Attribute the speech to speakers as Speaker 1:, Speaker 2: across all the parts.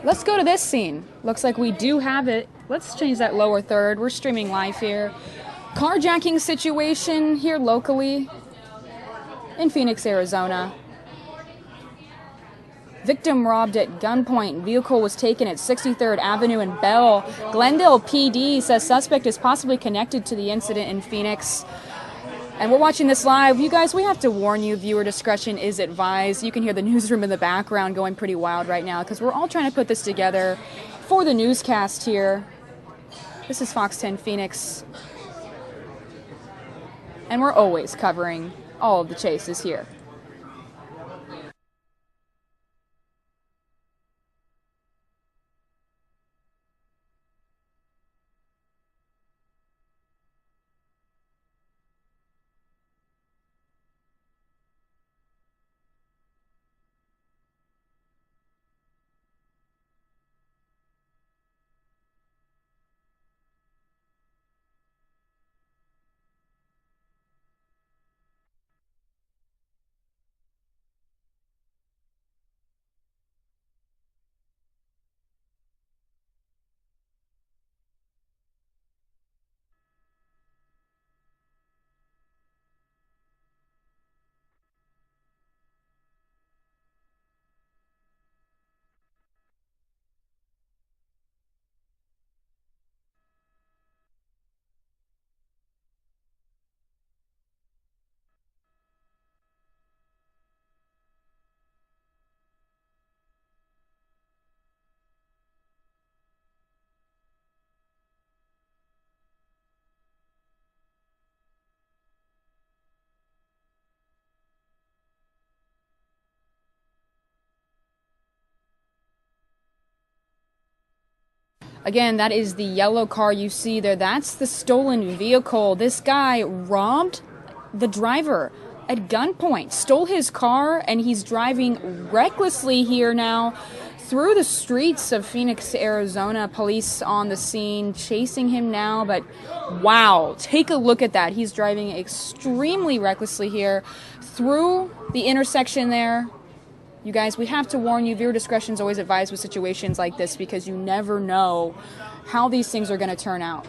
Speaker 1: Let's go to this scene. Looks like we do have it. Let's change that lower third. We're streaming live here. Carjacking situation here locally in Phoenix, Arizona. Victim robbed at gunpoint. Vehicle was taken at 63rd Avenue and Bell. Glendale PD says suspect is possibly connected to the incident in Phoenix. And we're watching this live. You guys, we have to warn you, viewer discretion is advised. You can hear the newsroom in the background going pretty wild right now because we're all trying to put this together for the newscast here. This is Fox 10 Phoenix. And we're always covering all of the chases here. Again, that is the yellow car you see there. That's the stolen vehicle. This guy robbed the driver at gunpoint, stole his car, and he's driving recklessly here now through the streets of Phoenix, Arizona. Police on the scene chasing him now, but wow, take a look at that. He's driving extremely recklessly here through the intersection there. You guys, we have to warn you, viewer discretion is always advised with situations like this because you never know how these things are going to turn out.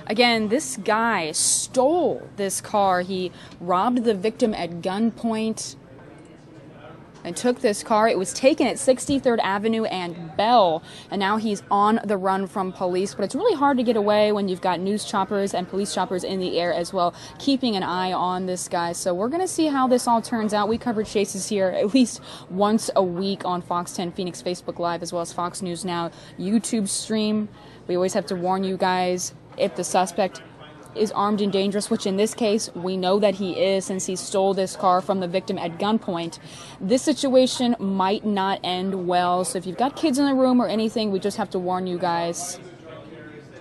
Speaker 1: Again, this guy stole this car. He robbed the victim at gunpoint and took this car. It was taken at 63rd Avenue and Bell, and now he's on the run from police. But it's really hard to get away when you've got news choppers and police choppers in the air as well, keeping an eye on this guy. So we're going to see how this all turns out. We cover chases here at least once a week on Fox 10 Phoenix Facebook Live, as well as Fox News Now YouTube stream. We always have to warn you guys, if the suspect is armed and dangerous, which in this case we know that he is since he stole this car from the victim at gunpoint, this situation might not end well. So if you've got kids in the room or anything, we just have to warn you guys.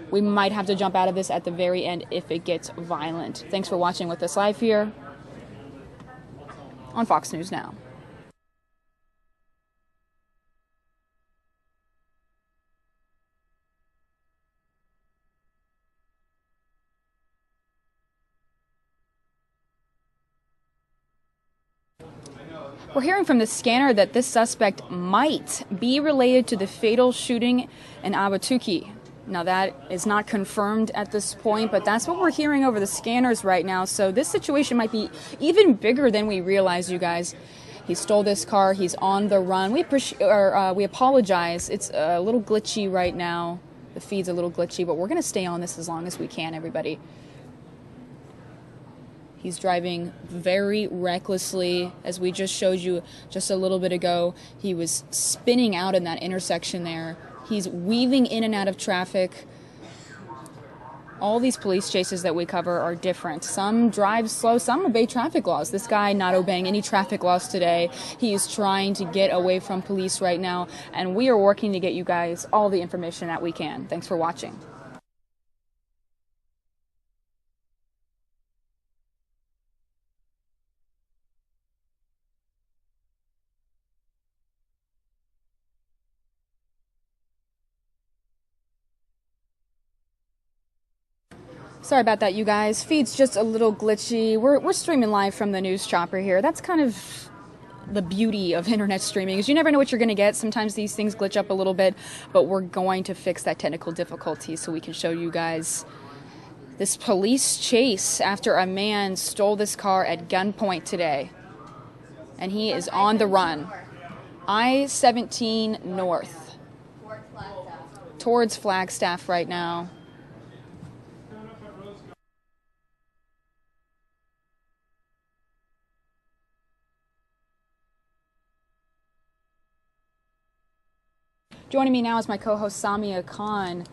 Speaker 1: We might have to jump out of this at the very end if it gets violent. Thanks for watching with us live here on Fox News Now. We're hearing from the scanner that this suspect might be related to the fatal shooting in Albuquerque. Now, that is not confirmed at this point, but that's what we're hearing over the scanners right now. So this situation might be even bigger than we realize, you guys. He stole this car. He's on the run. We apologize. It's a little glitchy right now. The feed's a little glitchy, but we're going to stay on this as long as we can, everybody. He's driving very recklessly, as we just showed you just a little bit ago. He was spinning out in that intersection there. He's weaving in and out of traffic. All these police chases that we cover are different. Some drive slow, some obey traffic laws. This guy not obeying any traffic laws today. He is trying to get away from police right now, and we are working to get you guys all the information that we can. Thanks for watching. Sorry about that, you guys. Feed's just a little glitchy. We're streaming live from the news chopper here. That's kind of the beauty of internet streaming, is you never know what you're going to get. Sometimes these things glitch up a little bit, but we're going to fix that technical difficulty so we can show you guys this police chase after a man stole this car at gunpoint today. And he is on the run. I-17 north. Towards Flagstaff right now. Joining me now is my co-host Samia Khan.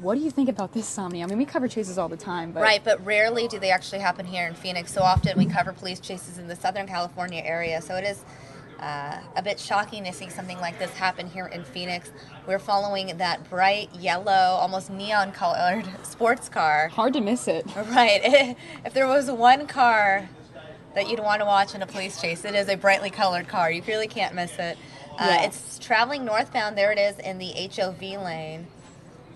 Speaker 1: What do you think about this, Samia? I mean, we cover chases all the time, but...
Speaker 2: Right, but rarely do they actually happen here in Phoenix. So often we cover police chases in the Southern California area. So it is a bit shocking to see something like this happen here in Phoenix. We're following that bright yellow, almost neon-colored sports car.
Speaker 1: Hard to miss it.
Speaker 2: Right. If there was one car that you'd want to watch in a police chase, it is a brightly colored car. You really can't miss it.
Speaker 1: Yeah.
Speaker 2: It's traveling northbound. There it is in the HOV lane.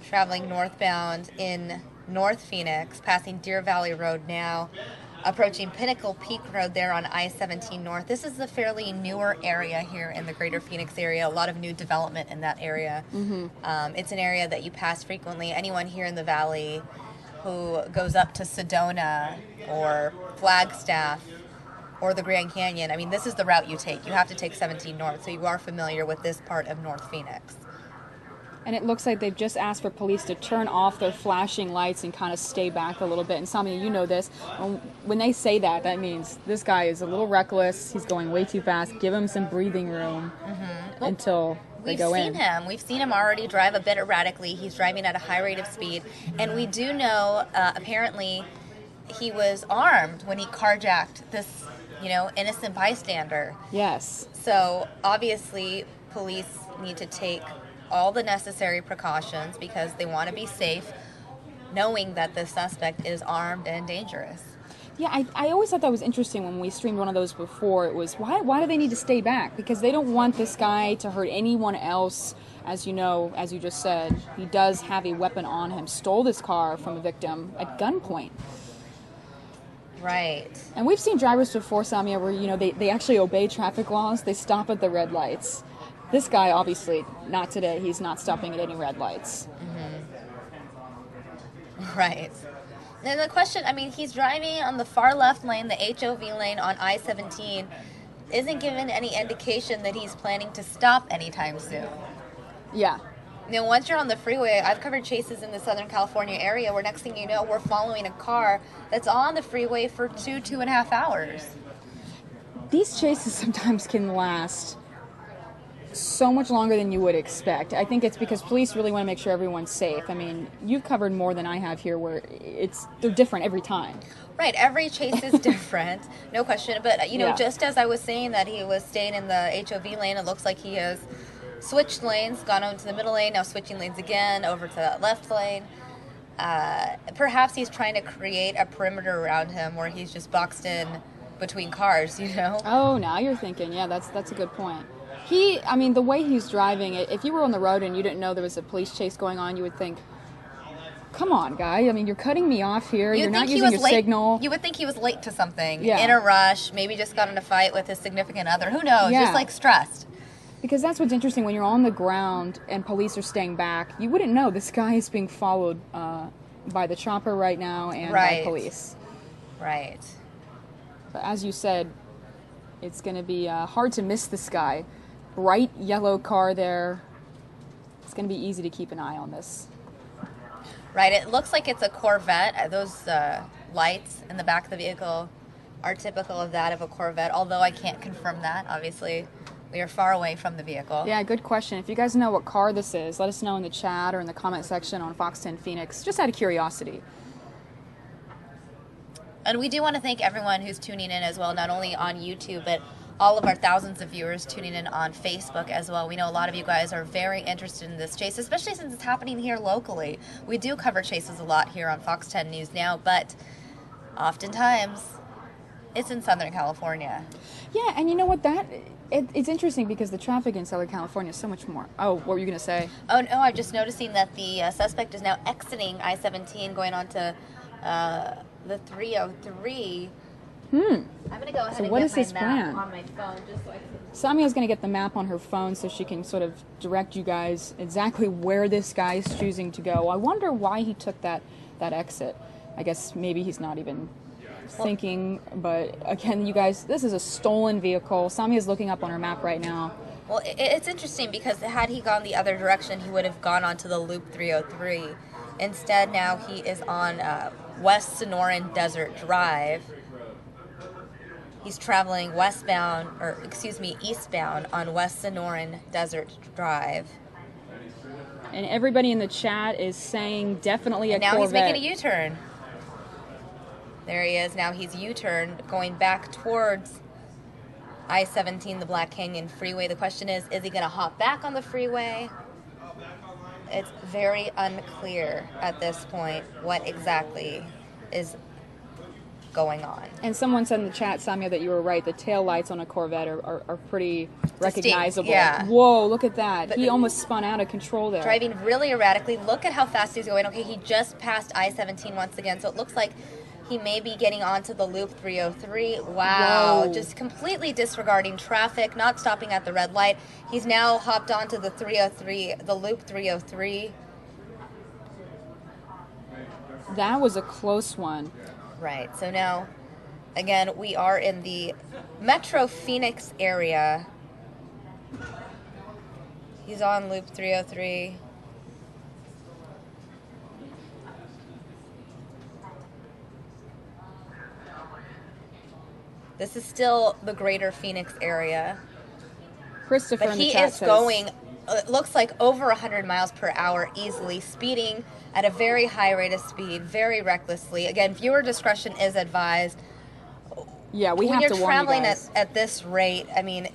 Speaker 2: Traveling northbound in North Phoenix, passing Deer Valley Road now, approaching Pinnacle Peak Road there on I-17 North. This is a fairly newer area here in the greater Phoenix area. A lot of new development in that area. It's an area that you pass frequently. Anyone here in the valley who goes up to Sedona or Flagstaff or the Grand Canyon, I mean, this is the route you take. You have to take 17 North, so you are familiar with this part of North Phoenix.
Speaker 1: And it looks like they've just asked for police to turn off their flashing lights and kind of stay back a little bit. And Samia, you know this. When they say that, that means this guy is a little reckless. He's going way too fast. Give him some breathing room until they go in.
Speaker 2: We've seen him already drive a bit erratically. He's driving at a high rate of speed. And we do know, apparently, he was armed when he carjacked this innocent bystander.
Speaker 1: Yes.
Speaker 2: So obviously police need to take all the necessary precautions because they want to be safe, knowing that the suspect is armed and dangerous.
Speaker 1: Yeah, I always thought that was interesting when we streamed one of those before. It was, why do they need to stay back? Because they don't want this guy to hurt anyone else. As you know, as you just said, he does have a weapon on him. Stole this car from a victim at gunpoint.
Speaker 2: Right.
Speaker 1: And we've seen drivers before, Samia, where, they actually obey traffic laws. They stop at the red lights. This guy, obviously, not today. He's not stopping at any red lights.
Speaker 2: Right. And the question, I mean, he's driving on the far left lane, the HOV lane on I-17, isn't given any indication that he's planning to stop anytime soon.
Speaker 1: Yeah.
Speaker 2: Once you're on the freeway, I've covered chases in the Southern California area where next thing you know, we're following a car that's on the freeway for 2.5 hours.
Speaker 1: These chases sometimes can last so much longer than you would expect. I think it's because police really want to make sure everyone's safe. I mean, you've covered more than I have here where they're different every time.
Speaker 2: Right, every chase is different, no question. But, just as I was saying that he was staying in the HOV lane, it looks like he has switched lanes, gone over to the middle lane, now switching lanes again, over to that left lane. Perhaps he's trying to create a perimeter around him where he's just boxed in between cars,
Speaker 1: Oh, now you're thinking. Yeah, that's a good point. The way he's driving, if you were on the road and you didn't know there was a police chase going on, you would think, come on, guy. I mean, you're cutting me off here. You're not using your signal.
Speaker 2: You would think he was late to something, in a rush, maybe just got in a fight with his significant other. Who knows?
Speaker 1: Yeah.
Speaker 2: Just stressed.
Speaker 1: Because that's what's interesting. When you're on the ground and police are staying back, you wouldn't know this guy is being followed by the chopper right now and by police.
Speaker 2: Right.
Speaker 1: But as you said, it's going to be hard to miss this guy. Bright yellow car there. It's going to be easy to keep an eye on this.
Speaker 2: Right. It looks like it's a Corvette. Those lights in the back of the vehicle are typical of that of a Corvette, although I can't confirm that, obviously. We are far away from the vehicle.
Speaker 1: Yeah, good question. If you guys know what car this is, let us know in the chat or in the comment section on Fox 10 Phoenix, just out of curiosity.
Speaker 2: And we do want to thank everyone who's tuning in as well, not only on YouTube, but all of our thousands of viewers tuning in on Facebook as well. We know a lot of you guys are very interested in this chase, especially since it's happening here locally. We do cover chases a lot here on Fox 10 News Now, but oftentimes it's in Southern California.
Speaker 1: Yeah, and you know what? It's interesting because the traffic in Southern California is so much more. Oh, what were you going to say?
Speaker 2: Oh, no, I'm just noticing that the suspect is now exiting I-17, going on to the 303. I'm going to go ahead and
Speaker 1: what
Speaker 2: get
Speaker 1: is his
Speaker 2: my
Speaker 1: plan?
Speaker 2: map on my phone just so I can...
Speaker 1: Samia's going to get the map on her phone so she can sort of direct you guys exactly where this guy is choosing to go. I wonder why he took that exit. I guess maybe he's not even thinking, but again, you guys, this is a stolen vehicle. Samia's looking up on her map right now.
Speaker 2: Well, it's interesting because had he gone the other direction, he would have gone onto the Loop 303. Instead, now he is on West Sonoran Desert Drive. He's traveling eastbound on West Sonoran Desert Drive.
Speaker 1: And everybody in the chat is saying definitely a Corvette.
Speaker 2: Now he's making a U-turn. There he is. Now he's U-turned, going back towards I-17, the Black Canyon Freeway. The question is he going to hop back on the freeway? It's very unclear at this point what exactly is going on.
Speaker 1: And someone said in the chat, Samia, that you were right. The tail lights on a Corvette are pretty recognizable.
Speaker 2: Yeah.
Speaker 1: Whoa, look at that.
Speaker 2: But
Speaker 1: he almost spun out of control there.
Speaker 2: Driving really erratically. Look at how fast he's going. Okay, he just passed I-17 once again, so it looks like he may be getting onto the Loop 303. Wow.
Speaker 1: Whoa.
Speaker 2: Just completely disregarding traffic, not stopping at the red light. He's now hopped onto the 303, the Loop 303.
Speaker 1: That was a close one.
Speaker 2: Right. So now, again, we are in the Metro Phoenix area. He's on Loop 303. This is still the greater Phoenix area.
Speaker 1: Christopher
Speaker 2: But
Speaker 1: in the
Speaker 2: he
Speaker 1: chat
Speaker 2: is
Speaker 1: says,
Speaker 2: going, it looks like over 100 miles per hour easily, speeding at a very high rate of speed, very recklessly. Again, viewer discretion is advised.
Speaker 1: yeah, we
Speaker 2: When
Speaker 1: have
Speaker 2: you're
Speaker 1: to warn you
Speaker 2: traveling
Speaker 1: guys.
Speaker 2: at this rate, I mean,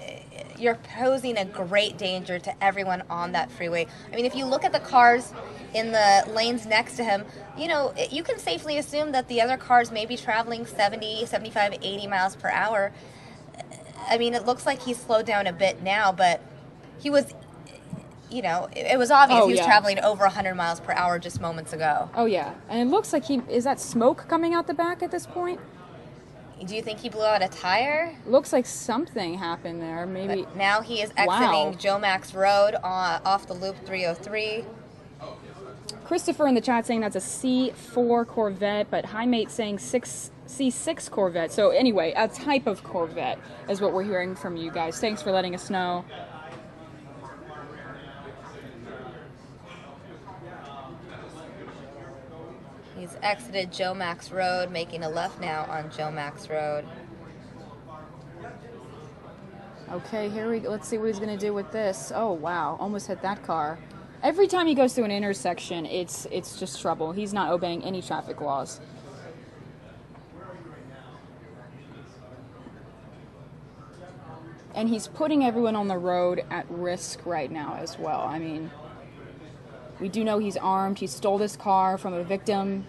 Speaker 2: you're posing a great danger to everyone on that freeway. I mean, if you look at the cars in the lanes next to him, you know, you can safely assume that the other cars may be traveling 70, 75, 80 miles per hour. I mean, it looks like he's slowed down a bit now, but he was, you know, it was obvious he was traveling over 100 miles per hour just moments ago.
Speaker 1: Oh, yeah. And it looks like is that smoke coming out the back at this point?
Speaker 2: Do you think he blew out a tire?
Speaker 1: Looks like something happened there. Maybe.
Speaker 2: But now he is exiting
Speaker 1: Wow.
Speaker 2: Joe Max Road off the Loop 303.
Speaker 1: Christopher in the chat saying that's a C4 Corvette, but Highmate saying C6 Corvette. So anyway, a type of Corvette is what we're hearing from you guys. Thanks for letting us know.
Speaker 2: He's exited Joe Max Road, making a left now on Joe Max Road.
Speaker 1: Okay, here we go. Let's see what he's going to do with this. Oh, wow. Almost hit that car. Every time he goes through an intersection, it's just trouble. He's not obeying any traffic laws. And he's putting everyone on the road at risk right now as well. I mean, we do know he's armed. He stole this car from a victim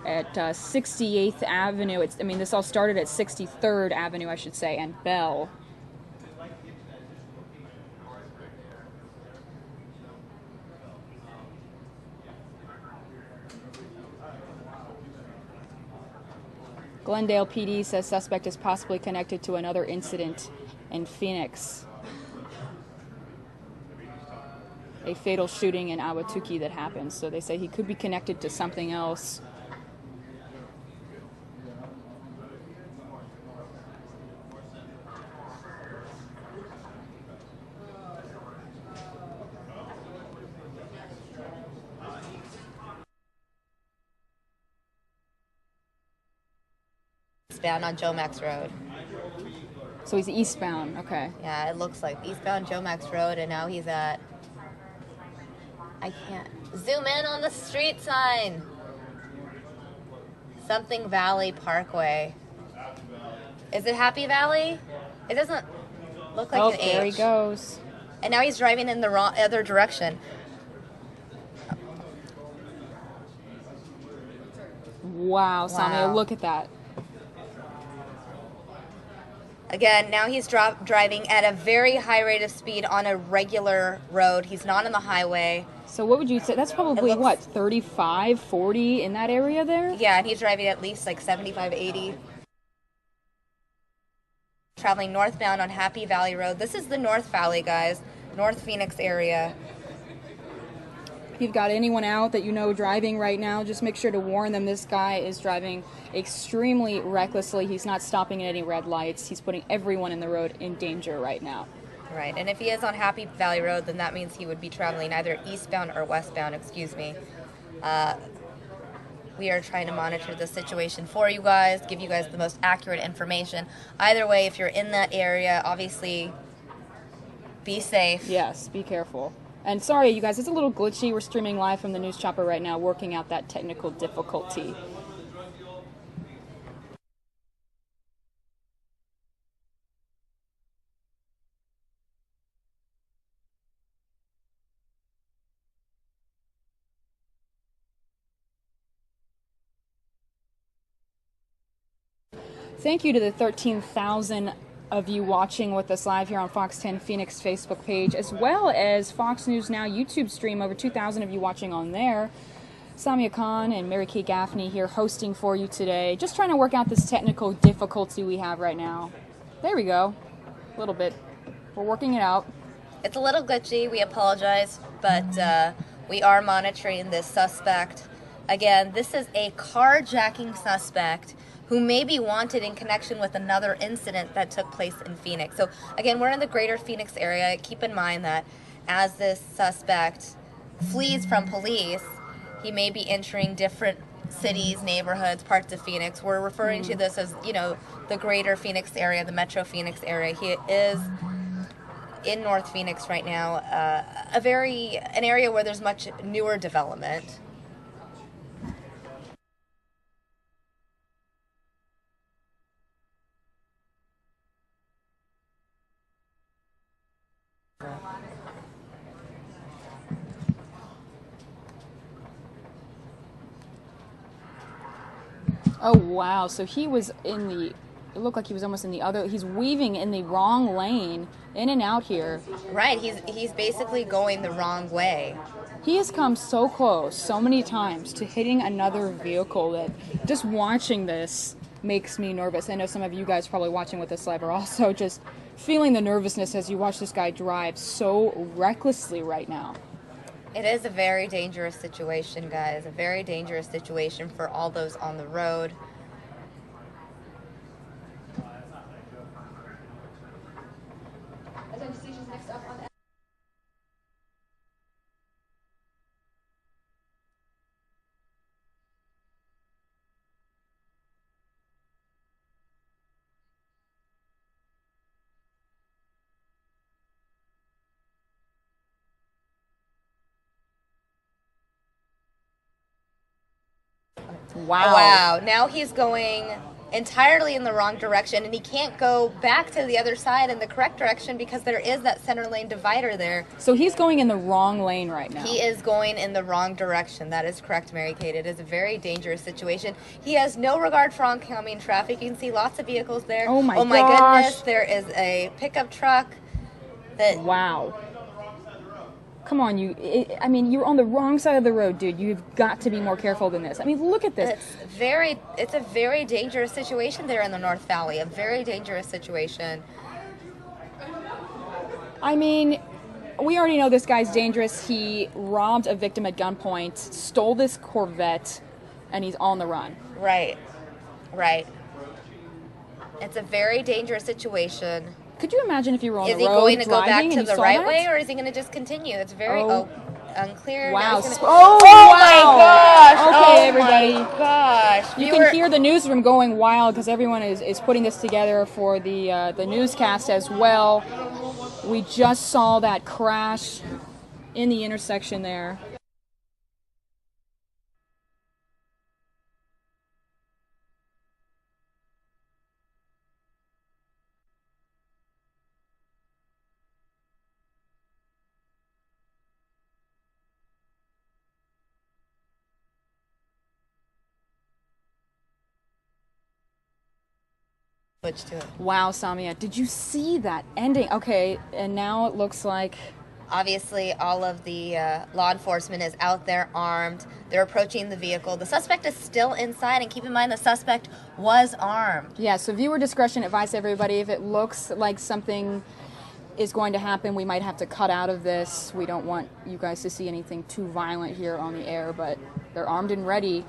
Speaker 1: at 68th Avenue. This all started at 63rd Avenue, I should say, and Bell. Glendale PD says suspect is possibly connected to another incident in Phoenix. A fatal shooting in Ahwatukee that happened. So they say he could be connected to something else.
Speaker 2: eastbound on Joe Max Road.
Speaker 1: So he's eastbound. Okay.
Speaker 2: Yeah, it looks like eastbound Joe Max Road, and now he's at... I can't zoom in on the street sign. Something Valley Parkway. Is it Happy Valley? It doesn't look like an H.
Speaker 1: There he goes.
Speaker 2: And now he's driving in the wrong other direction.
Speaker 1: Wow, Samia, look at that.
Speaker 2: Again, now he's driving at a very high rate of speed on a regular road. He's not on the highway.
Speaker 1: So what would you say? That's probably, what, 35, 40 in that area there?
Speaker 2: Yeah, and he's driving at least like 75, 80. Traveling northbound on Happy Valley Road. This is the North Valley, guys. North Phoenix area.
Speaker 1: If you've got anyone out that you know driving right now, just make sure to warn them. This guy is driving extremely recklessly. He's not stopping at any red lights. He's putting everyone in the road in danger right now.
Speaker 2: Right, and if he is on Happy Valley Road, then that means he would be traveling either eastbound or westbound, excuse me. We are trying to monitor the situation for you guys, give you guys the most accurate information. Either way, if you're in that area, obviously be safe.
Speaker 1: Yes, be careful. And sorry, you guys, it's a little glitchy. We're streaming live from the news chopper right now, working out that technical difficulty. Thank you to the 13,000 of you watching with us live here on Fox 10 Phoenix Facebook page, as well as Fox News Now YouTube stream. Over 2,000 of you watching on there. Samia Khan and Mary Kay Gaffney here hosting for you today. Just trying to work out this technical difficulty we have right now. There we go. A little bit. We're working it out.
Speaker 2: It's a little glitchy. We apologize, but we are monitoring this suspect. Again, this is a carjacking suspect who may be wanted in connection with another incident that took place in Phoenix. So again, we're in the greater Phoenix area. Keep in mind that as this suspect flees from police, he may be entering different cities, neighborhoods, parts of Phoenix. We're referring to this as, you know, the greater Phoenix area, the metro Phoenix area. He is in North Phoenix right now, an area where there's much newer development.
Speaker 1: Oh, wow. So he was in the, it looked like he was almost in the other, he's weaving in the wrong lane, in and out here.
Speaker 2: Right, he's basically going the wrong way.
Speaker 1: He has come so close, so many times, to hitting another vehicle that just watching this makes me nervous. I know some of you guys probably watching with us live are also just feeling the nervousness as you watch this guy drive so recklessly right now.
Speaker 2: It is a very dangerous situation, guys. A very dangerous situation for all those on the road.
Speaker 1: Wow.
Speaker 2: Wow. Now he's going entirely in the wrong direction, and he can't go back to the other side in the correct direction because there is that center lane divider there.
Speaker 1: So he's going in the wrong lane right now.
Speaker 2: He is going in the wrong direction. That is correct, Mary Kate. It is a very dangerous situation. He has no regard for oncoming traffic. You can see lots of vehicles there.
Speaker 1: Oh my
Speaker 2: gosh. Goodness. There is a pickup truck that...
Speaker 1: Wow. Come on, I mean, you're on the wrong side of the road, dude. You've got to be more careful than this. I mean, look at this.
Speaker 2: It's a very dangerous situation there in the North Valley. A very dangerous situation.
Speaker 1: I mean, we already know this guy's dangerous. He robbed a victim at gunpoint, stole this Corvette, and he's on the run.
Speaker 2: Right. Right. It's a very dangerous situation.
Speaker 1: Could you imagine if you were on the road
Speaker 2: driving? Is he going to go back to
Speaker 1: and
Speaker 2: the
Speaker 1: saw
Speaker 2: right
Speaker 1: that?
Speaker 2: way, or is he going to just continue? It's very... Unclear.
Speaker 1: Wow.
Speaker 2: Now he's gonna-
Speaker 1: Oh,
Speaker 2: my
Speaker 1: wow.
Speaker 2: gosh!
Speaker 1: Okay,
Speaker 2: Oh
Speaker 1: everybody.
Speaker 2: my gosh!
Speaker 1: You can hear the newsroom going wild because everyone is putting this together for the newscast as well. We just saw that crash in the intersection there.
Speaker 2: switch to it.
Speaker 1: Wow, Samia, did you see that ending? Okay, and now it looks like
Speaker 2: Obviously, all of the law enforcement is out there armed. They're approaching the vehicle. The suspect is still inside, and keep in mind the suspect was armed.
Speaker 1: yeah. So viewer discretion advice, everybody. If it looks like something is going to happen, we might have to cut out of this. We don't want you guys to see anything too violent here on the air, but they're armed and ready.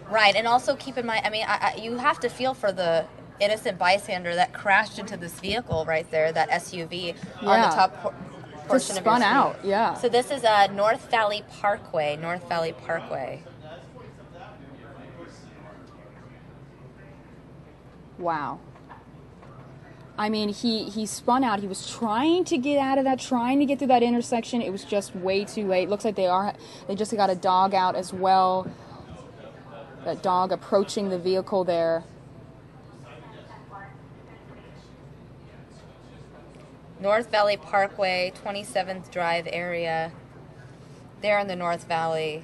Speaker 2: Right, and also keep in mind, I mean, you have to feel for the innocent bystander that crashed into this vehicle right there, that SUV on the top portion
Speaker 1: Just
Speaker 2: of your
Speaker 1: spun
Speaker 2: screen.
Speaker 1: out, yeah.
Speaker 2: So this is North Valley Parkway. North Valley Parkway.
Speaker 1: Wow. I mean, he spun out. He was trying to get out of that, trying to get through that intersection. It was just way too late. Looks like they just got a dog out as well. That dog approaching the vehicle there.
Speaker 2: North Valley Parkway, 27th Drive area. There in the North Valley.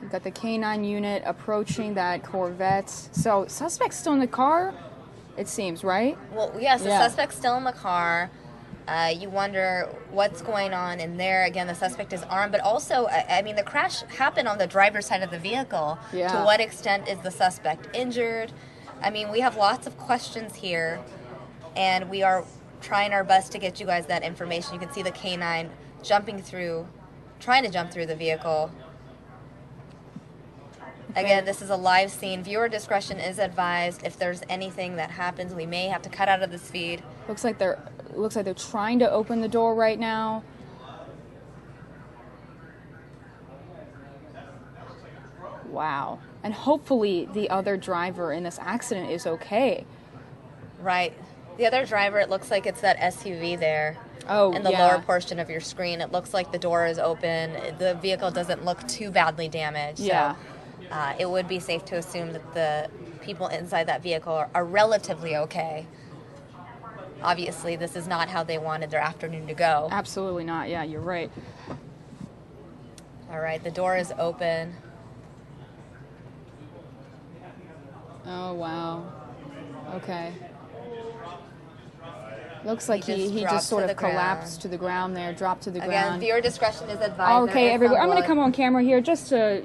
Speaker 1: We've got the K9 unit approaching that Corvette. So, suspect's still in the car, it seems, right?
Speaker 2: Well, yes, the
Speaker 1: Yeah.
Speaker 2: suspect's still in the car. You wonder what's going on in there. Again, the suspect is armed, but also, I mean, the crash happened on the driver's side of the vehicle.
Speaker 1: Yeah.
Speaker 2: To what extent is the suspect injured? I mean, we have lots of questions here, and we are trying our best to get you guys that information. You can see the K9 trying to jump through the vehicle. Again, this is a live scene. Viewer discretion is advised. If there's anything that happens, we may have to cut out of this feed.
Speaker 1: Looks like they're trying to open the door right now. Wow. And hopefully the other driver in this accident is okay.
Speaker 2: Right. The other driver, it looks like it's that SUV there.
Speaker 1: Oh,
Speaker 2: in the
Speaker 1: yeah.
Speaker 2: lower portion of your screen. It looks like the door is open. The vehicle doesn't look too badly damaged.
Speaker 1: Yeah.
Speaker 2: So it would be safe to assume that the people inside that vehicle are relatively okay. Obviously, this is not how they wanted their afternoon to go.
Speaker 1: Absolutely not. Yeah, you're right.
Speaker 2: All right, the door is open.
Speaker 1: Oh, wow. Okay. Looks like he
Speaker 2: dropped
Speaker 1: just sort
Speaker 2: to
Speaker 1: of
Speaker 2: the ground.
Speaker 1: collapsed to the ground there, dropped to the
Speaker 2: Again,
Speaker 1: ground.
Speaker 2: viewer discretion is advised.
Speaker 1: Okay, everybody. I'm going to come on camera here just to,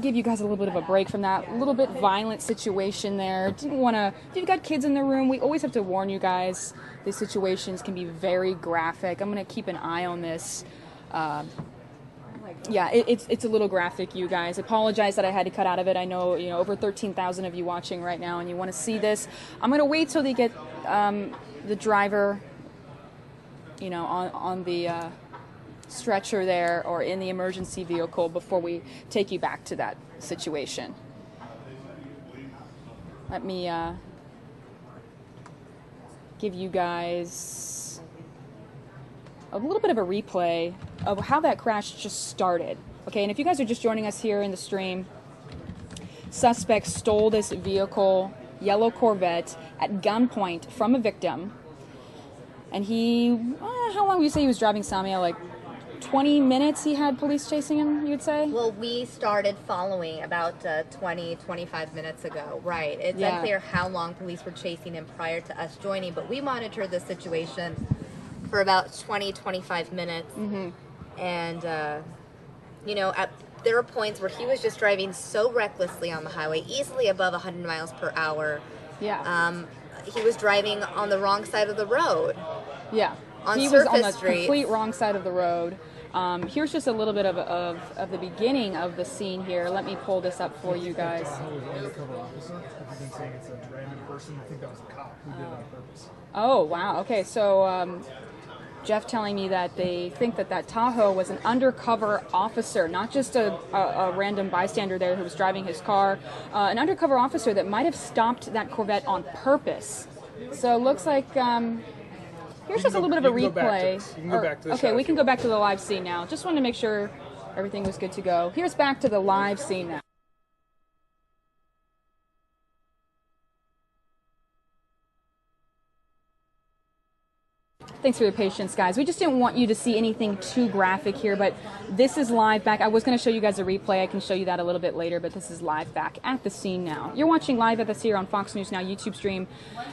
Speaker 1: give you guys a little bit of a break from that little bit violent situation there. Didn't want to. If you've got kids in the room, we always have to warn you guys. These situations can be very graphic. I'm going to keep an eye on this. Yeah, it's a little graphic, you guys. Apologize that I had to cut out of it. I know, over 13,000 of you watching right now, and you want to see this. I'm going to wait till they get the driver, on the stretcher there or in the emergency vehicle before we take you back to that situation. Let me give you guys a little bit of a replay of how that crash just started. Okay, and if you guys are just joining us here in the stream, suspect stole this vehicle, yellow Corvette, at gunpoint from a victim. And he, how long would you say he was driving, Samia? Like 20 minutes he had police chasing him, you would say?
Speaker 2: Well, we started following about 20, 25 minutes ago. Right. It's unclear how long police were chasing him prior to us joining, but we monitored the situation for about 20, 25 minutes. Mm-hmm. And, there were points where he was just driving so recklessly on the highway, easily above 100 miles per hour.
Speaker 1: Yeah.
Speaker 2: He was driving on the wrong side of the road.
Speaker 1: Yeah.
Speaker 2: He
Speaker 1: was on the
Speaker 2: streets.
Speaker 1: complete wrong side of the road. Here's just a little bit of the beginning of the scene here. Let me pull this up for you guys.
Speaker 3: Undercover officer. I've been saying it's a random person. I think that was a cop who did it on purpose.
Speaker 1: Oh, wow. Okay, so Jeff telling me that they think that Tahoe was an undercover officer, not just a random bystander there who was driving his car, an undercover officer that might have stopped that Corvette on purpose. So it looks like here's just a little bit of a replay. Okay, we can go back to the live scene now. Just wanted to make sure everything was good to go. Here's back to the live scene now. Thanks for your patience, guys. We just didn't want you to see anything too graphic here, but this is live back. I was going to show you guys a replay. I can show you that a little bit later, but this is live back at the scene now. You're watching live at the scene here on Fox News Now YouTube stream,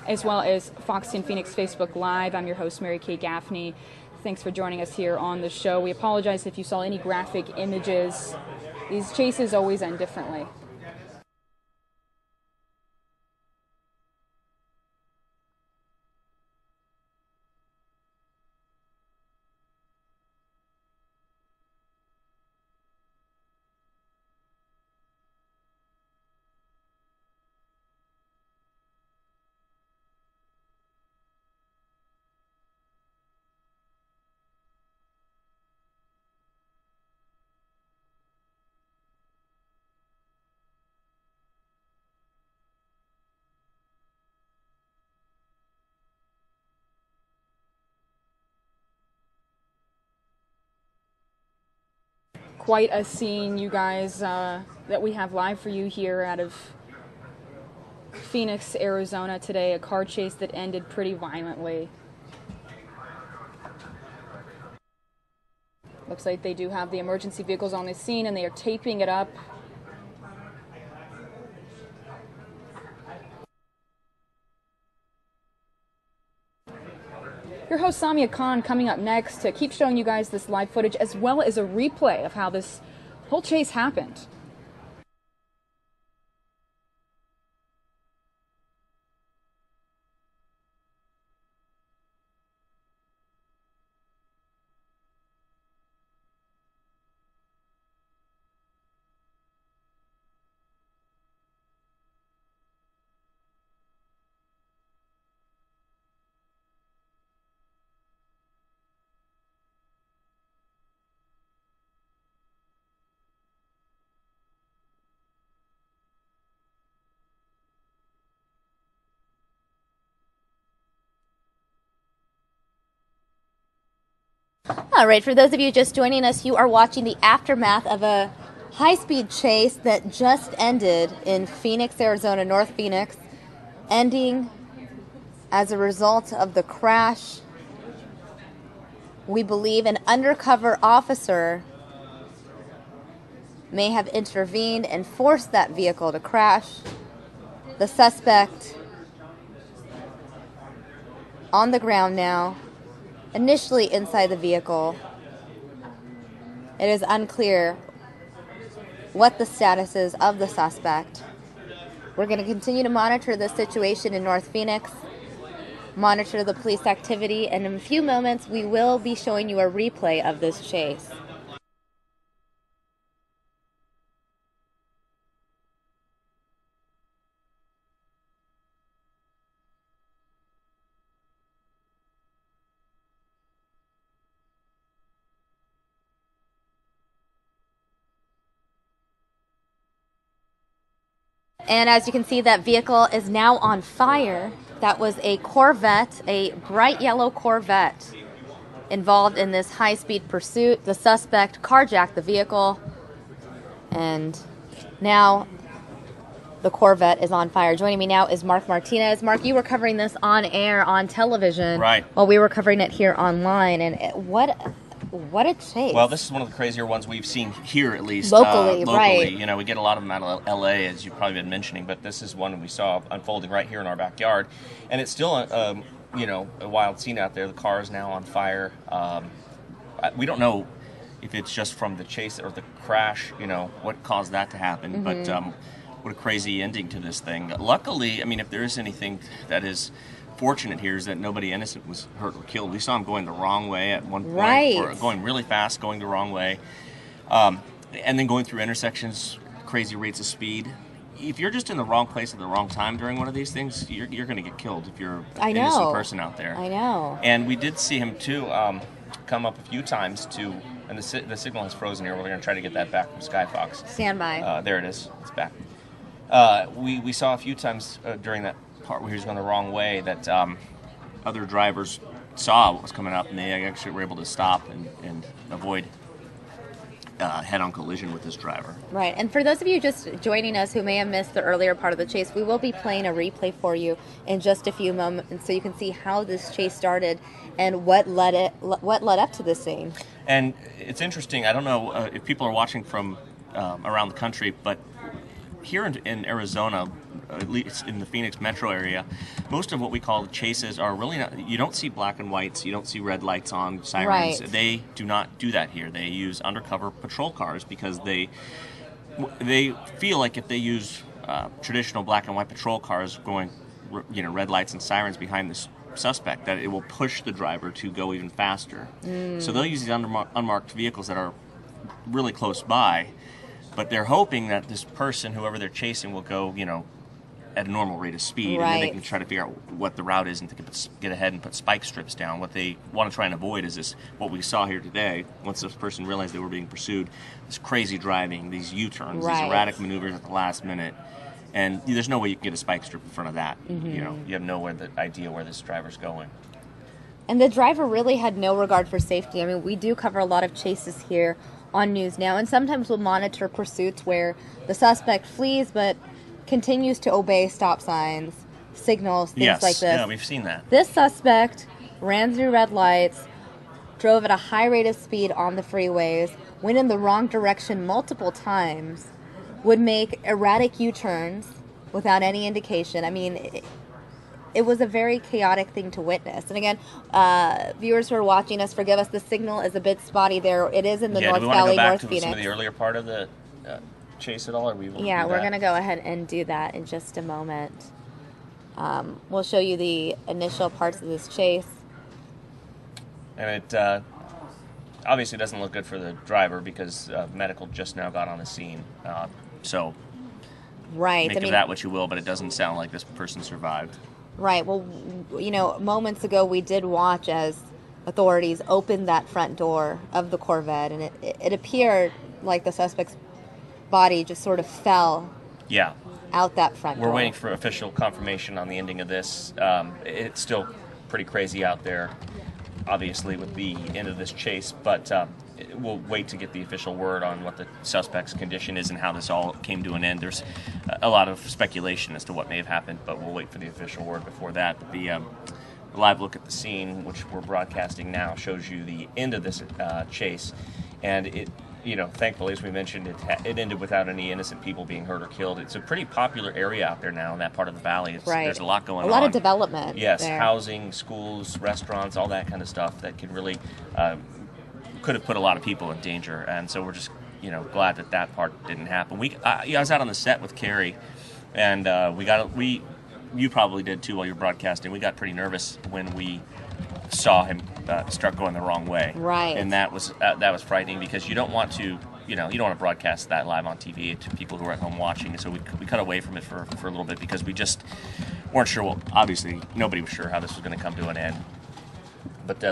Speaker 1: as well as Fox 10 Phoenix Facebook Live. I'm your host, Mary Kay Gaffney. Thanks for joining us here on the show. We apologize if you saw any graphic images. These chases always end differently. Quite a scene, you guys, that we have live for you here out of Phoenix, Arizona today. A car chase that ended pretty violently. Looks like they do have the emergency vehicles on the scene and they are taping it up. Your host Samia Khan coming up next to keep showing you guys this live footage as well as a replay of how this whole chase happened.
Speaker 2: All right, for those of you just joining us, you are watching the aftermath of a high-speed chase that just ended in Phoenix, Arizona, North Phoenix, ending as a result of the crash. We believe an undercover officer may have intervened and forced that vehicle to crash. The suspect on the ground now, initially inside the vehicle. It is unclear what the status is of the suspect. We're going to continue to monitor this situation in North Phoenix, monitor the police activity, and in a few moments we will be showing you a replay of this chase. And as you can see, that vehicle is now on fire. That was a Corvette, a bright yellow Corvette, involved in this high-speed pursuit. The suspect carjacked the vehicle, and now the Corvette is on fire. Joining me now is Mark Martinez. Mark, you were covering this on air on television,
Speaker 4: right,
Speaker 2: while we were covering it here online, and what a chase.
Speaker 4: Well, this is one of the crazier ones we've seen here, at least.
Speaker 2: Locally, right.
Speaker 4: You know, we get a lot of them out of L.A., as you've probably been mentioning, but this is one we saw unfolding right here in our backyard. And it's still, you know, a wild scene out there. The car is now on fire. We don't know if it's just from the chase or the crash, you know, what caused that to happen. Mm-hmm. But what a crazy ending to this thing. Luckily, I mean, if there is anything that is fortunate here is that nobody innocent was hurt or killed. We saw him going the wrong way at one point,
Speaker 2: right,
Speaker 4: or going really fast, going the wrong way, and then going through intersections, crazy rates of speed. if you're just in the wrong place at the wrong time during one of these things, you're going to get killed if you're
Speaker 2: I
Speaker 4: an
Speaker 2: know.
Speaker 4: innocent person out there.
Speaker 2: I know.
Speaker 4: And we did see him too come up a few times to, and the signal has frozen here. We're going to try to get that back from Skyfox.
Speaker 2: Stand by.
Speaker 4: There it is. It's back. We saw a few times during that part where he was going the wrong way that other drivers saw what was coming up, and they actually were able to stop and avoid head-on collision with this driver.
Speaker 2: Right, and for those of you just joining us who may have missed the earlier part of the chase, we will be playing a replay for you in just a few moments, so you can see how this chase started and what led up to this scene.
Speaker 4: And it's interesting. I don't know if people are watching from around the country, but here in Arizona, at least in the Phoenix metro area, most of what we call chases are really not. You don't see black and whites. You don't see red lights on, sirens.
Speaker 2: Right.
Speaker 4: They do not do that here. They use undercover patrol cars because they feel like if they use traditional black and white patrol cars going, red lights and sirens behind this suspect, that it will push the driver to go even faster. So they'll use these unmarked vehicles that are really close by, but they're hoping that this person, whoever they're chasing, will go, at a normal rate of speed, and then they can try to figure out what the route is and get ahead and put spike strips down. What they want to try and avoid is what we saw here today. Once this person realized they were being pursued, this crazy driving, these U-turns, these erratic maneuvers at the last minute, and there's no way you can get a spike strip in front of that. You have no idea where this driver's going.
Speaker 2: And the driver really had no regard for safety. I mean, we do cover a lot of chases here on News Now, and sometimes we'll monitor pursuits where the suspect flees but continues to obey stop signs, signals, things like this.
Speaker 4: Yeah, we've seen that.
Speaker 2: This suspect ran through red lights, drove at a high rate of speed on the freeways, went in the wrong direction multiple times, would make erratic U-turns without any indication. I mean, it was a very chaotic thing to witness. And again, viewers who are watching us, forgive us, the signal is a bit spotty there. It is in the North Valley, North Phoenix.
Speaker 4: Do we want to go back to some of the earlier part of the chase at all? Or we're
Speaker 2: going to go ahead and do that in just a moment. We'll show you the initial parts of this chase.
Speaker 4: And it obviously doesn't look good for the driver because medical just now got on the scene. So make of that what you will, but it doesn't sound like this person survived.
Speaker 2: Right. Well, moments ago we did watch as authorities opened that front door of the Corvette, and it appeared like the suspect's body just sort of fell out that front door.
Speaker 4: We're waiting for official confirmation on the ending of this. It's still pretty crazy out there, obviously, with the end of this chase, but we'll wait to get the official word on what the suspect's condition is and how this all came to an end. There's a lot of speculation as to what may have happened, but we'll wait for the official word before that. But the live look at the scene, which we're broadcasting now, shows you the end of this chase, and it, thankfully, as we mentioned, it ended without any innocent people being hurt or killed. It's a pretty popular area out there now in that part of the valley. There's a lot going on.
Speaker 2: A lot of development.
Speaker 4: Yes,
Speaker 2: there.
Speaker 4: Housing, schools, restaurants, all that kind of stuff that could really could have put a lot of people in danger. And so we're just glad that part didn't happen. I was out on the set with Carrie, and you probably did too while you were broadcasting. We got pretty nervous when we saw him start going the wrong way.
Speaker 2: Right.
Speaker 4: And that was frightening because you don't want to broadcast that live on TV to people who are at home watching. And so we cut away from it for a little bit because we just weren't sure. Well, obviously nobody was sure how this was going to come to an end. But